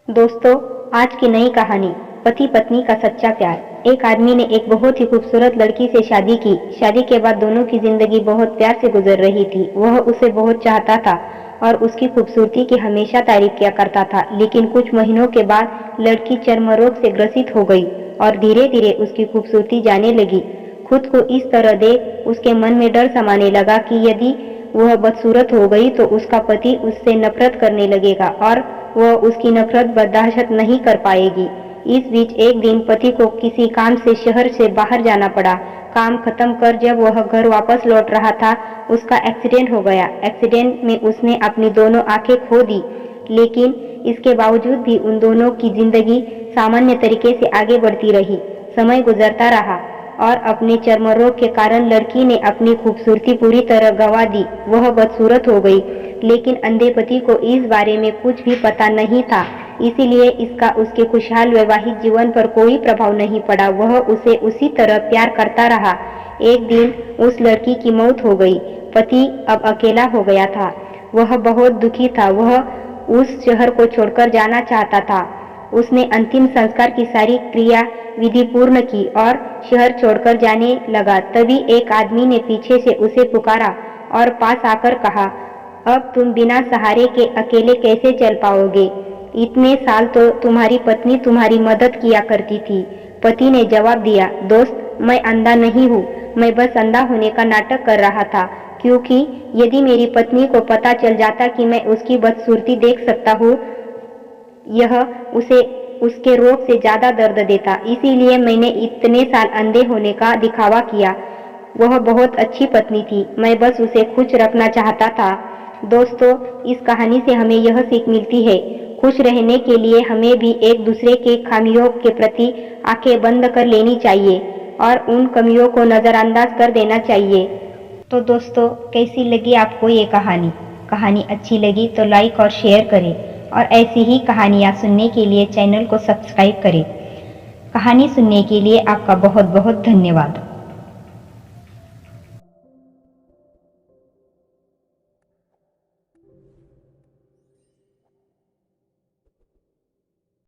दोस्तों, आज की नई कहानी पति पत्नी का सच्चा प्यार। एक आदमी ने एक बहुत ही खूबसूरत लड़की से शादी की। शादी के बाद दोनों की जिंदगी बहुत प्यार से गुजर रही थी। वह उसे बहुत चाहता था और उसकी खूबसूरती की हमेशा तारीफ किया करता था। लेकिन कुछ महीनों के बाद लड़की चर्म रोग से ग्रसित हो गई और धीरे धीरे उसकी खूबसूरती जाने लगी। खुद को इस तरह देख उसके मन में डर समाने लगा कि यदि वह बदसूरत हो गई तो उसका पति उससे नफरत करने लगेगा और वह उसकी नफरत बर्दाश्त नहीं कर पाएगी। इस बीच एक दिन पति को किसी काम से शहर से बाहर जाना पड़ा। काम खत्म कर जब वह घर वापस लौट रहा था, उसका एक्सीडेंट हो गया। एक्सीडेंट में उसने अपनी दोनों आंखें खो दी, लेकिन इसके बावजूद भी उन दोनों की जिंदगी सामान्य तरीके से आगे बढ़ती रही। समय गुजरता रहा और अपने चर्म रोग के कारण लड़की ने अपनी खूबसूरती पूरी तरह गंवा दी। वह बदसूरत हो गई, लेकिन अंधे पति को इस बारे में कुछ भी पता नहीं था, इसीलिए इसका उसके खुशहाल वैवाहिक जीवन पर कोई प्रभाव नहीं पड़ा। वह उसे उसी तरह प्यार करता रहा। एक दिन उस लड़की की मौत हो गई। पति अब अकेला हो गया था। वह बहुत दुखी था। वह उस शहर को छोड़कर जाना चाहता था। उसने अंतिम संस्कार की सारी क्रिया विधि पूर्ण की और शहर छोड़कर जाने लगा। तभी एक आदमी ने पीछे से उसे पुकारा और पास आकर कहा, अब तुम बिना सहारे के अकेले कैसे चल पाओगे? इतने साल तो तुम्हारी पत्नी तुम्हारी मदद किया करती थी। पति ने जवाब दिया, दोस्त, मैं अंधा नहीं हूँ। मैं बस अंधा होने का नाटक कर रहा था, क्योंकि यदि मेरी पत्नी को पता चल जाता कि मैं उसकी बदसूरती देख सकता हूँ, यह उसे उसके रोग से ज्यादा दर्द देता। इसीलिए मैंने इतने साल अंधे होने का दिखावा किया। वह बहुत अच्छी पत्नी थी। मैं बस उसे खुश रखना चाहता था। दोस्तों, इस कहानी से हमें यह सीख मिलती है, खुश रहने के लिए हमें भी एक दूसरे के खामियों के प्रति आंखें बंद कर लेनी चाहिए और उन कमियों को नजरअंदाज कर देना चाहिए। तो दोस्तों, कैसी लगी आपको ये कहानी? कहानी अच्छी लगी तो लाइक और शेयर करें और ऐसी ही कहानियाँ सुनने के लिए चैनल को सब्सक्राइब करें। कहानी सुनने के लिए आपका बहुत बहुत धन्यवाद।